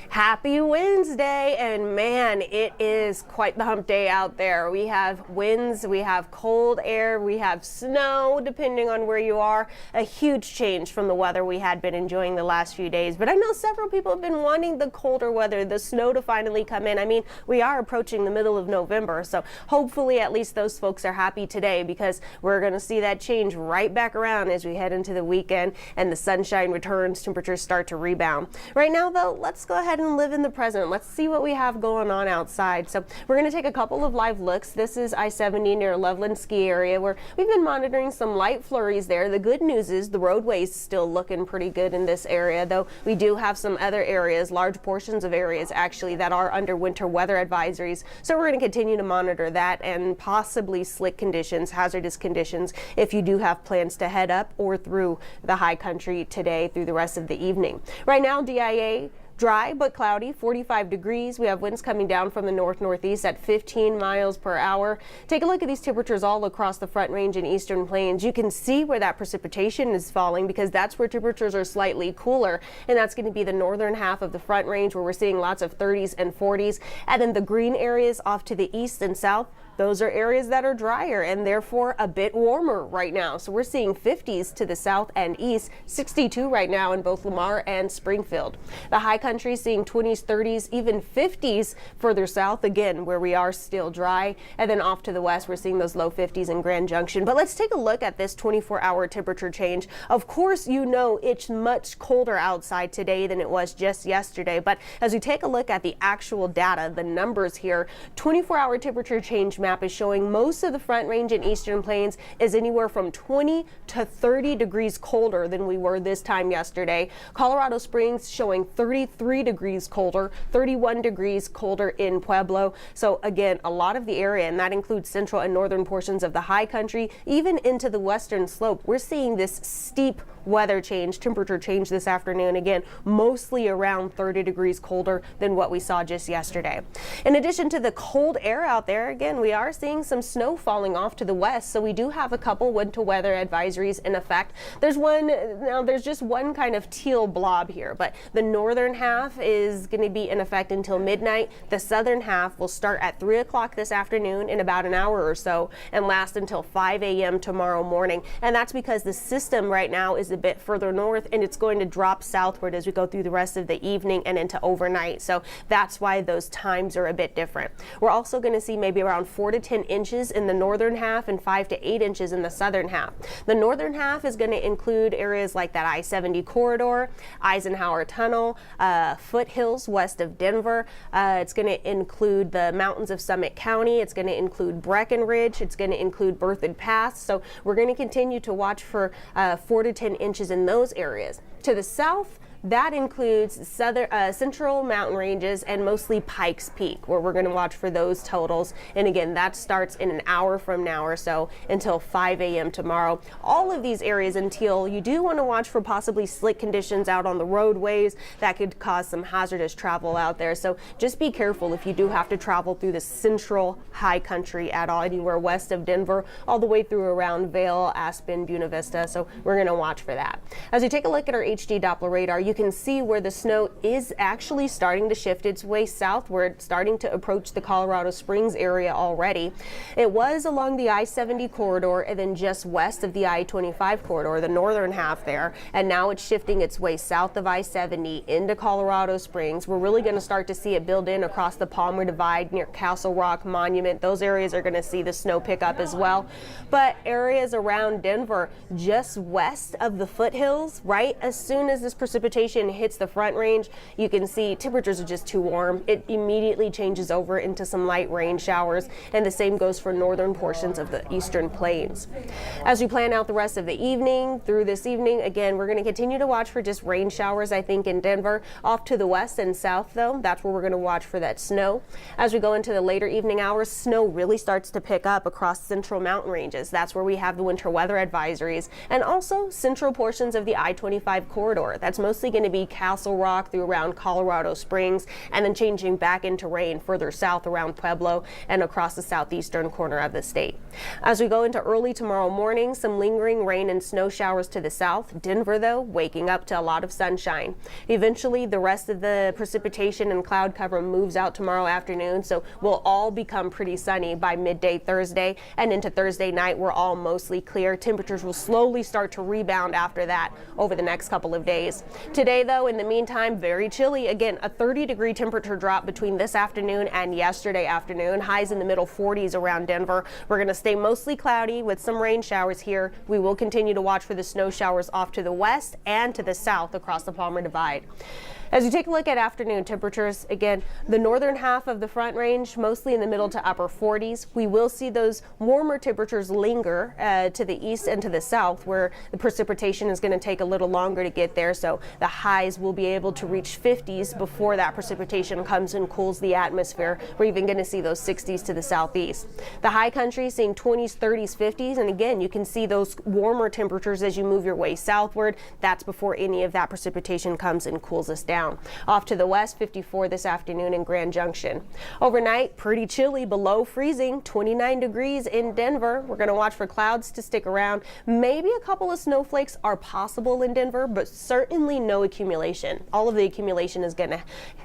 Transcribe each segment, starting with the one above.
Happy Wednesday, and man, it is quite the hump day out there. We have winds, we have cold air, we have snow, depending on where you are. A huge change from the weather we had been enjoying the last few days, but I know several people have been wanting the colder weather, the snow to finally come in. I mean, we are approaching the middle of November, so hopefully at least those folks are happy today, because we're going to see that change right back around as we head into the weekend and the sunshine returns, temperatures start to rebound. Right now though, let's go ahead and live in the present. Let's see what we have going on outside. So we're going to take a couple of live looks. This is I-70 near Loveland Ski Area, where we've been monitoring some light flurries there. The good news is the roadway's still looking pretty good in this area, though we do have some other areas, large portions of areas actually, that are under winter weather advisories. So we're going to continue to monitor that and possibly slick conditions, hazardous conditions, if you do have plans to head up or through the high country today through the rest of the evening. Right now, DIA dry but cloudy, 45 degrees. We have winds coming down from the north-northeast at 15 miles per hour. Take a look at these temperatures all across the Front Range and Eastern Plains. You can see where that precipitation is falling, because that's where temperatures are slightly cooler, and that's going to be the northern half of the Front Range, where we're seeing lots of 30s and 40s. And then the green areas off to the east and south, those are areas that are drier and therefore a bit warmer right now. So we're seeing 50s to the south and east, 62 right now in both Lamar and Springfield. The high country seeing 20s, 30s, even 50s further south, again, where we are still dry. And then off to the west, we're seeing those low 50s in Grand Junction. But let's take a look at this 24-hour temperature change. Of course, you know it's much colder outside today than it was just yesterday. But as we take a look at the actual data, the numbers here, 24-hour temperature change map is showing most of the Front Range and Eastern Plains is anywhere from 20 to 30 degrees colder than we were this time yesterday. Colorado Springs showing 33 degrees colder, 31 degrees colder in Pueblo. So again, a lot of the area, and that includes central and northern portions of the high country, even into the western slope. We're seeing this steep weather change, temperature change this afternoon, again, mostly around 30 degrees colder than what we saw just yesterday. In addition to the cold air out there, again, we are seeing some snow falling off to the west, so we do have a couple winter weather advisories in effect. There's just one kind of teal blob here, but the northern half is going to be in effect until midnight. The southern half will start at 3 o'clock this afternoon in about an hour or so and last until 5 a.m. tomorrow morning. And that's because the system right now is a bit further north, and it's going to drop southward as we go through the rest of the evening and into overnight. So that's why those times are a bit different. We're also going to see maybe around 4 to 10 inches in the northern half and 5 to 8 inches in the southern half. The northern half is going to include areas like that I-70 corridor, Eisenhower Tunnel, foothills west of Denver. It's going to include the mountains of Summit County. It's going to include Breckenridge. It's going to include Berthoud Pass. So we're going to continue to watch for 4 to 10 inches in those areas. To the south, that includes central mountain ranges and mostly Pikes Peak, where we're going to watch for those totals. And again, that starts in an hour from now or so until 5 a.m. tomorrow. All of these areas in teal, you do want to watch for possibly slick conditions out on the roadways that could cause some hazardous travel out there. So just be careful if you do have to travel through the central high country at all, anywhere west of Denver, all the way through around Vail, Aspen, Buena Vista. So we're going to watch for that. As we take a look at our HD Doppler radar, you can see where the snow is actually starting to shift its way southward, starting to approach the Colorado Springs area already. It was along the I-70 corridor and then just west of the I-25 corridor, the northern half there, and now it's shifting its way south of I-70 into Colorado Springs. We're really going to start to see it build in across the Palmer Divide near Castle Rock Monument. Those areas are going to see the snow pick up as well. But areas around Denver, just west of the foothills, right as soon as this precipitation hits the Front Range, you can see temperatures are just too warm. It immediately changes over into some light rain showers, and the same goes for northern portions of the Eastern Plains. As we plan out the rest of the evening, through this evening, again, we're going to continue to watch for just rain showers, I think, in Denver. Off to the west and south, though, that's where we're going to watch for that snow. As we go into the later evening hours, snow really starts to pick up across central mountain ranges. That's where we have the winter weather advisories, and also central portions of the I-25 corridor. That's mostly going to be Castle Rock through around Colorado Springs, and then changing back into rain further south around Pueblo and across the southeastern corner of the state. As we go into early tomorrow morning, some lingering rain and snow showers to the south. Denver, though, waking up to a lot of sunshine. Eventually, the rest of the precipitation and cloud cover moves out tomorrow afternoon, so we'll all become pretty sunny by midday Thursday, and into Thursday night, we're all mostly clear. Temperatures will slowly start to rebound after that over the next couple of days. Today, though, in the meantime, very chilly. Again, a 30-degree temperature drop between this afternoon and yesterday afternoon. Highs in the middle 40s around Denver. We're going to stay mostly cloudy with some rain showers here. We will continue to watch for the snow showers off to the west and to the south across the Palmer Divide. As you take a look at afternoon temperatures, again, the northern half of the Front Range, mostly in the middle to upper 40s. We will see those warmer temperatures linger to the east and to the south, where the precipitation is going to take a little longer to get there. So the highs will be able to reach 50s before that precipitation comes and cools the atmosphere. We're even going to see those 60s to the southeast. The high country seeing 20s, 30s, 50s. And again, you can see those warmer temperatures as you move your way southward. That's before any of that precipitation comes and cools us down. Off to the west, 54 this afternoon in Grand Junction. Overnight, pretty chilly, below freezing, 29 degrees in Denver. We're going to watch for clouds to stick around. Maybe a couple of snowflakes are possible in Denver, but certainly no accumulation. All of the accumulation is going to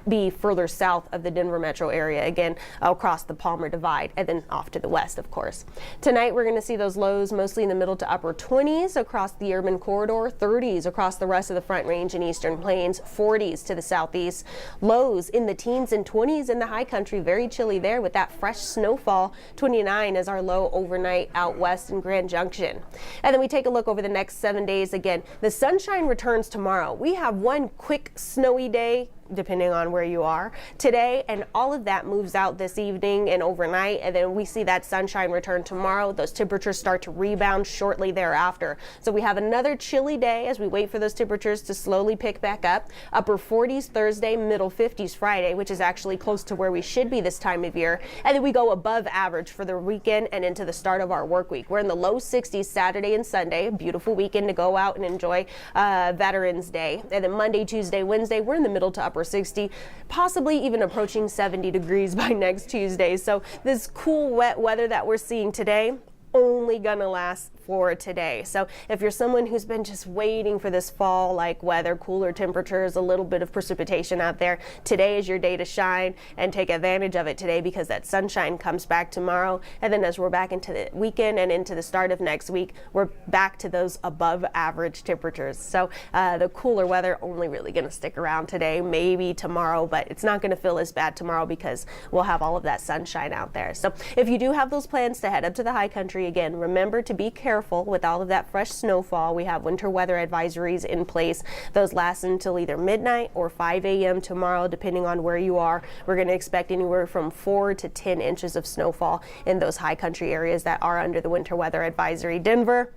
be further south of the Denver metro area, again, across the Palmer Divide, and then off to the west, of course. Tonight, we're going to see those lows mostly in the middle to upper 20s across the urban corridor, 30s across the rest of the Front Range and Eastern Plains, 40s to the southeast. Lows in the teens and 20s in the high country. Very chilly there with that fresh snowfall. 29 is our low overnight out west in Grand Junction. And then we take a look over the next 7 days. Again, the sunshine returns tomorrow. We have one quick snowy day, depending on where you are today, and all of that moves out this evening and overnight, and then we see that sunshine return tomorrow. Those temperatures start to rebound shortly thereafter. So we have another chilly day as we wait for those temperatures to slowly pick back up. Upper 40s Thursday, middle 50s Friday, which is actually close to where we should be this time of year, and then we go above average for the weekend and into the start of our work week. We're in the low 60s Saturday and Sunday, a beautiful weekend to go out and enjoy Veterans Day, and then Monday, Tuesday, Wednesday, we're in the middle to upper 60, possibly even approaching 70 degrees by next Tuesday. So this cool, wet weather that we're seeing today only gonna last for today. So if you're someone who's been just waiting for this fall like weather, cooler temperatures, a little bit of precipitation out there, today is your day to shine and take advantage of it today, because that sunshine comes back tomorrow. And then as we're back into the weekend and into the start of next week, we're back to those above average temperatures. So the cooler weather only really going to stick around today, maybe tomorrow, but it's not going to feel as bad tomorrow because we'll have all of that sunshine out there. So if you do have those plans to head up to the high country, again, remember to be careful with all of that fresh snowfall. We have winter weather advisories in place. Those last until either midnight or 5 a.m. tomorrow, depending on where you are. We're going to expect anywhere from 4 to 10 inches of snowfall in those high country areas that are under the winter weather advisory. Denver,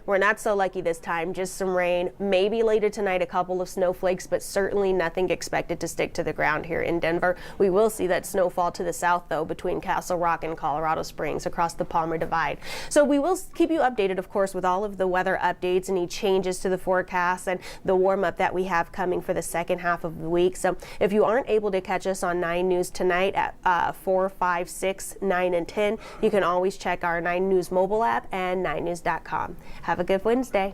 we're not so lucky this time, just some rain, maybe later tonight a couple of snowflakes, but certainly nothing expected to stick to the ground here in Denver. We will see that snowfall to the south, though, between Castle Rock and Colorado Springs across the Palmer Divide. So we will keep you updated, of course, with all of the weather updates, any changes to the forecast, and the warm up that we have coming for the second half of the week. So if you aren't able to catch us on 9 News tonight at 4, 5, 6, 9, and 10, you can always check our 9 News mobile app and 9news.com. Have a good Wednesday.